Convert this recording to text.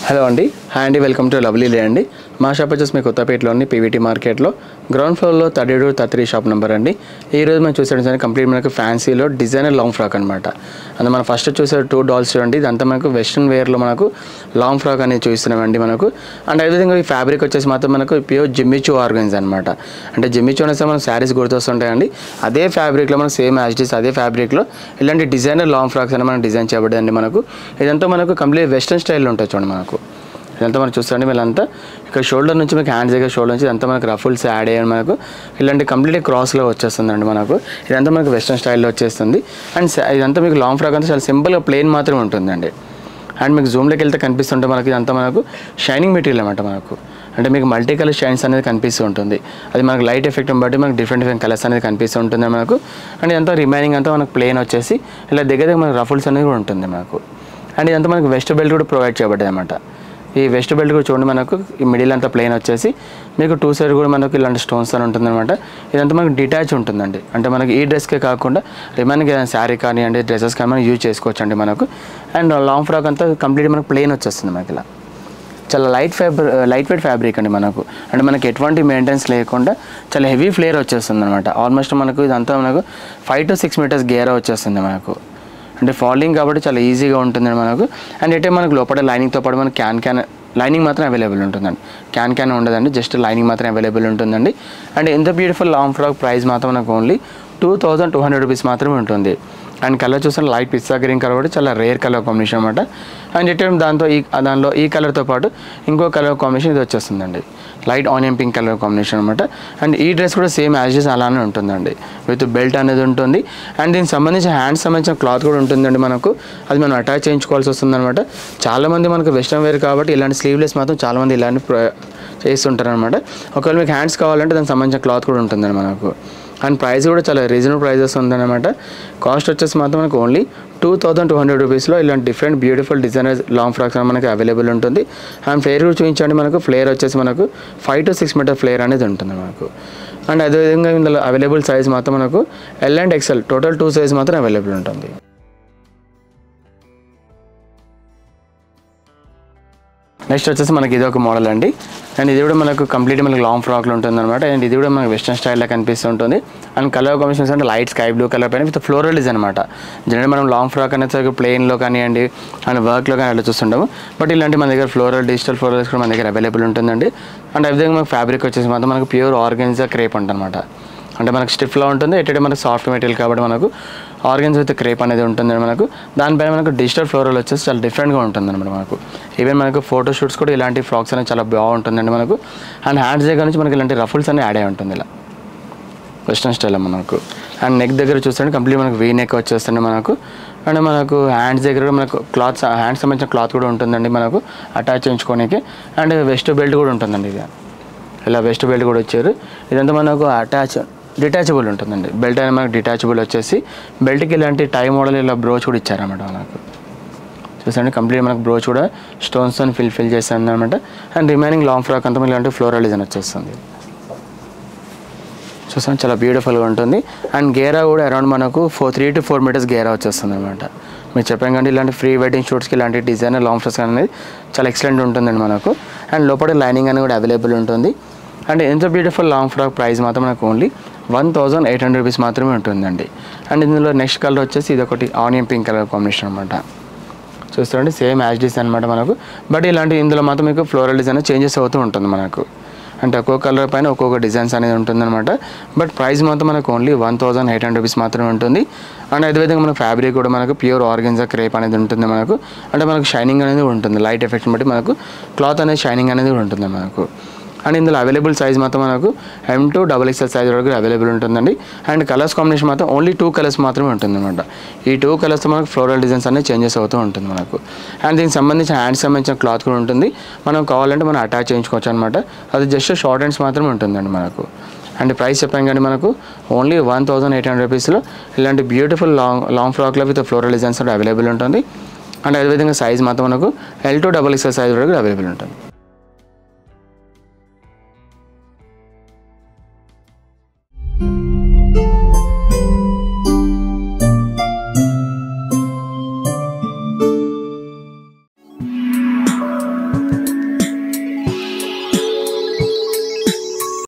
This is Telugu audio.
హలో అండి, హాయ్ అండి, వెల్కమ్ టు లవ్లీ లే అండి. మా షాప్ వచ్చేసి మీ కొత్తపేటలోని పీవీటీ మార్కెట్లో గ్రౌండ్ ఫ్లోర్లో 32-33 షాప్ నెంబర్ అండి. ఈరోజు మనం చూసేది కంప్లీట్ మనకు ఫ్యాన్సీలో డిజైనర్ లాంగ్ ఫ్రాక్ అనమాట. అంటే మనం ఫస్ట్ చూసే 2 డాల్స్ చూడండి, ఇదంతా మనకు వెస్ట్రన్ వేర్లో మనకు లాంగ్ ఫ్రాక్ అనేది చూస్తున్నామండి మనకు. అండ్ అదేవిధంగా ఈ ఫ్యాబ్రిక్ వచ్చేసి మాత్రం మనకు ప్యూర్ జిమ్మిచూ ఆర్గన్స్ అనమాట. అంటే జిమ్మిచూ అనేసి మనం శారీస్ గుర్తొస్తుంటాయండి. అదే ఫ్యాబ్రిక్లో మనం సేమ్ యాజ్ ఇట్ ఈస్ అదే ఫ్యాబ్రిక్లో ఇలాంటి డిజైనర్ లాంగ్ ఫ్రాక్స్ అని మనం డిజైన్ చేయబడిందండి మనకు. ఇదంతా మనకు కంప్లీట్ వెస్ట్రన్ స్టైల్లో ఉంటుంది చూడండి మనకు. ఇదంతా మనం చూస్తాండి వీళ్ళంతా ఇక్కడ షోల్డర్ నుంచి మీకు హ్యాండ్స్ దగ్గర షోల్డర్ నుంచి ఇదంతా మనకు రఫుల్స్ యాడ్ అయ్యాయి మనకు. ఇలాంటి కంప్లీట్ క్రాస్లో వచ్చేస్తుందండి మనకు. ఇదంతా మనకు వెస్ట్రన్ స్టైల్లో వచ్చేస్తుంది. అండ్ ఇదంతా మీకు లాంగ్ ఫ్రాక్ అంతా చాలా సింపుల్గా ప్లెయిన్ మాత్రమే ఉంటుందండి. అండ్ మీకు జూమ్లోకి వెళ్తే కనిపిస్తుంటే మనకి ఇదంతా మనకు షైనింగ్ మెటీరియల్ అనమాట మనకు. అంటే మీకు మల్టీ కలర్ షైన్స్ అనేది కనిపిస్తూ ఉంటుంది. అది మనకు లైట్ ఎఫెక్ట్ని బట్టి మనకు డిఫరెంట్ కలర్స్ అనేది కనిపిస్తూ ఉంటుంది మనకు. అండ్ ఇదంతా రిమైనింగ్ అంతా మనకు ప్లెయిన్ వచ్చేసి ఇలా దగ్గర మనకు రఫుల్స్ అనేది కూడా ఉంటుంది మనకు. అండ్ ఇదంతా మనకు వెస్ట్ బెల్ట్ కూడా ప్రొవైడ్ చేయబడ్డది అనమాట. ఈ వెస్ట్ బెల్ట్ కూడా చూడండి మనకు ఈ మిడిల్ అంతా ప్లెయిన్ వచ్చేసి మీకు 2 సైడ్ కూడా మనకు ఇలాంటి స్టోన్స్ అని ఉంటుందన్నమాట. ఇదంతా మనకు డిటాచ్ ఉంటుందండి. అంటే మనకి ఈ డ్రెస్కే కాకుండా రిమైనింగ్ ఏదైనా శారీ కానీ అంటే డ్రెస్సెస్ కానీ మనం యూజ్ చేసుకోవచ్చు అండి మనకు. అండ్ లాంగ్ ఫ్రాక్ అంతా కంప్లీట్ మనకు ప్లెయిన్ వచ్చేస్తుంది మనకి. ఇలా చాలా లైట్ వెయిట్ ఫ్యాబ్రిక్ అండి మనకు. అంటే మనకి ఎటువంటి మెయింటెనెన్స్ లేకుండా చాలా హెవీ ఫ్లేర్ వచ్చేస్తుంది అనమాట. ఆల్మోస్ట్ మనకు ఇదంతా మనకు 5 to 6 మీటర్స్ గేరా వచ్చేస్తుంది మనకు. అంటే ఫాలింగ్ కాబట్టి చాలా ఈజీగా ఉంటుందండి మనకు. అండ్ అయితే మనకు లోపల లైనింగ్తో పాటు మనకు క్యాన్ లైనింగ్ మాత్రం అవైలబుల్ ఉంటుందండి. క్యాన్ ఉండదండి, జస్ట్ లైనింగ్ మాత్రం అవైలబుల్ ఉంటుందండి. అండ్ ఎంత బ్యూటిఫుల్ లాంగ్ ఫ్రాక్ ప్రైస్ మాత్రం మనకు ఓన్లీ 2200 రూపీస్ మాత్రమే ఉంటుంది. అండ్ కలర్ చూస్తే లైట్ పిస్తా గ్రీన్ కలర్ కూడా చాలా రేర్ కలర్ కాంబినేషన్ అనమాట. అండ్ ఇటు దానిలో ఈ కలర్తో పాటు ఇంకో కలర్ కాంబినేషన్ ఇది వచ్చేస్తుందండి, light onion pink colour combination అనమాట. అండ్ ఈ డ్రెస్ కూడా సేమ్ యాజ్ ఇస్ అలానే ఉంటుందండి, విత్ బెల్ట్ అనేది ఉంటుంది. అండ్ దీనికి సంబంధించిన హ్యాండ్స్ సంబంధించిన క్లాత్ కూడా ఉంటుందండి మనకు. అది మనం అటాచ్ చేయించుకోవాల్సి వస్తుంది అనమాట. చాలామంది మనకు వెస్ట్రన్ వేర్ కాబట్టి ఇలాంటి స్లీవ్లెస్ మాత్రం చాలామంది ఇలాంటి చేస్తుంటారు అనమాట. ఒకవేళ మీకు హ్యాండ్స్ కావాలంటే దానికి సంబంధించిన క్లాత్ కూడా ఉంటుందండి మనకు. అండ్ ప్రైస్ కూడా చాలా రీజనబుల్ ప్రైజెస్ ఉందన్నమాట. కాస్ట్ వచ్చేసి మాత్రం మనకు ఓన్లీ 2200 రూపీస్లో ఇలాంటి different beautiful designer long frocks మనకి అవైలబుల్ ఉంటుంది. అండ్ ఫ్లేర్ కూడా చూపించండి మనకు. ఫ్లేర్ వచ్చేసి మనకు 5 to 6 మీటర్ ఫ్లేర్ అనేది ఉంటుంది మనకు. అండ్ అదేవిధంగా ఇందులో అవైలబుల్ సైజ్ మాత్రం మనకు L and XL total 2 size మాత్రం అవైలబుల్ ఉంటుంది. నెక్స్ట్ వచ్చేసి మనకి ఇది ఒక మోడల్ అండి. అండ్ ఇది కూడా మనకు కంప్లీట్ మనకు లాంగ్ ఫ్రాక్లో ఉంటుంది అనమాట. అండ్ ఇది కూడా మనకు వెస్ట్రన్ స్టైల్లో కనిపిస్తుంటుంది. అండ్ కలర్ కాంబినేషన్స్ అంటే లైట్ స్కై బ్లూ కలర్ పైన విత్ ఫ్లోరల్ డిజైన్ అనమాట. జనరల్ మనం లాంగ్ ఫ్రాక్ అనేది ప్లెయిన్లో కానివ్వండి అండ్ వర్క్లో కానీ అట్లా చూస్తుంటాము. బట్ ఇలాంటి మన దగ్గర డిజిటల్ ఫ్లోరల్స్ కూడా మన దగ్గర అవైలబుల్ ఉంటుందండి. అండ్ అదేవిధంగా మనకు ఫ్యాబ్రిక్ వచ్చేసి మాత్రం మనకు ప్యూర్ ఆర్గెన్జా క్రేప్ అంటనమాట. అంటే మనకు స్టిఫ్లో ఉంటుంది, ఎట్టే మనకు సాఫ్ట్ మెటీరియల్ కాబట్టి మనకు ఆర్గన్స్ విత్ క్రేప్ అనేది ఉంటుంది మనకు. దానిపైన మనకు డిజిటల్ ఫ్లోరల్ వచ్చేసి చాలా డిఫరెంట్గా ఉంటుంది అనమాట మనకు. ఈవెన్ మనకు ఫోటో షూట్స్ కూడా ఇలాంటి ఫ్రాక్స్ అనేది చాలా బాగుంటుందండి మనకు. అండ్ హ్యాండ్స్ దగ్గర నుంచి మనకి ఇలాంటి రఫుల్స్ అనేవి యాడ్ అయి ఉంటుంది ఇలా వెస్ట్రన్ స్టైల్లో మనకు. అండ్ నెక్ దగ్గర చూస్తే కంప్లీట్ మనకు వీ నెక్ వచ్చేస్తుంది మనకు. అండ్ మనకు హ్యాండ్స్ దగ్గర మనకు హ్యాండ్స్ సంబంధించిన క్లాత్ కూడా ఉంటుందండి మనకు అటాచ్ చేయించుకోనికి. అండ్ వెస్ట్ బెల్ట్ కూడా ఉంటుందండి. ఇది ఇలా వెస్ట్ బెల్ట్ కూడా వచ్చారు. ఇదంతా మనకు డిటాచబుల్ ఉంటుందండి. బెల్ట్ అనేది మనకు డిటాచబుల్ వచ్చేసి బెల్ట్కి ఇలాంటి టై మోడల్ ఇలా బ్రోచ్ కూడా ఇచ్చారన్నమాట మనకు. చూసండి కంప్లీట్ మనకు బ్రోచ్ కూడా స్టోన్స్తో ఫిల్ చేస్తుంది అనమాట. అండ్ రిమైనింగ్ లాంగ్ ఫ్రాక్ అంతా ఇలాంటి ఫ్లోరల్ డిజైన్ వచ్చేస్తుంది. చూసాను చాలా బ్యూటిఫుల్గా ఉంటుంది. అండ్ గేరా కూడా అరౌండ్ మనకు 3 to 4 మీటర్స్ గేరా వచ్చేస్తుంది అనమాట. మీరు చెప్పాం కానీ ఇలాంటి ఫ్రీ వెడ్డింగ్ షూట్స్కి ఇలాంటి డిజైనర్ లాంగ్ ఫ్రాక్స్ అనేది చాలా ఎక్సలెంట్ ఉంటుందండి మనకు. అండ్ లోపల లైనింగ్ అనేది కూడా అవైలబుల్ ఉంటుంది. అండ్ ఎంత బ్యూటిఫుల్ లాంగ్ ఫ్రాక్ ప్రైస్ మాత్రం మనకు ఓన్లీ 1800 రూపీస్ మాత్రమే ఉంటుందండి. అండ్ ఇందులో నెక్స్ట్ కలర్ వచ్చేసి ఇది ఒకటి ఆనియన్ పింక్ కలర్ కాంబినేషన్ అనమాట. చూస్తారండి సేమ్ యాజ్ డిజైన్ అనమాట మనకు. బట్ ఇలాంటి ఇందులో మాత్రం మీకు ఫ్లోరల్ డిజైన్ చేంజెస్ అవుతూ ఉంటుంది మనకు. అంటే ఒక్కొక్క కలర్ పైన ఒక్కొక్క డిజైన్స్ అనేది ఉంటుందన్నమాట. బట్ ప్రైస్ మాత్రం మనకు ఓన్లీ 1800 రూపీస్ మాత్రమే ఉంటుంది. అండ్ అదేవిధంగా మనకు ఫ్యాబ్రిక్ కూడా మనకు ప్యూర్ ఆర్గెన్జా క్రేప్ అనేది ఉంటుంది మనకు. అంటే మనకు షైనింగ్ అనేది ఉంటుంది, లైట్ ఎఫెక్ట్ని బట్టి మనకు క్లాత్ అనేది షైనింగ్ అనేది కూడా ఉంటుంది మనకు. అండ్ ఇందులో అవైలబుల్ సైజ్ మాత్రం మనకు M to XXL సైజ్ వరకు అవైలబుల్ ఉంటుందండి. అండ్ కలర్స్ కాంబినేషన్ మాత్రం ఓన్లీ 2 కలర్స్ మాత్రమే ఉంటుందన్నమాట. ఈ 2 కలర్స్తో మనకు ఫ్లోరల్ డిజైన్స్ అనేది చేంజెస్ అవుతూ ఉంటుంది మనకు. అండ్ దీనికి సంబంధించిన హ్యాండ్స్ సంబంధించిన క్లాత్ కూడా ఉంటుంది. మనం కావాలంటే మనం అటాచ్ చేయించుకోవచ్చు అనమాట. అది జస్ట్ షార్ట్ హ్యాండ్స్ మాత్రమే ఉంటుందండి మనకు. అండ్ ప్రైస్ చెప్పాం కానీ మనకు ఓన్లీ 1800 రూపీస్లో ఇలాంటి బ్యూటిఫుల్ లాంగ్ ఫ్రాక్లో విత్ ఫ్లోరల్ డిజైన్స్ కూడా అవైలబుల్ ఉంటుంది. అండ్ అదేవిధంగా సైజ్ మాత్రం మనకు L to XXL సైజ్ వరకు అవైలబుల్ ఉంటుంది.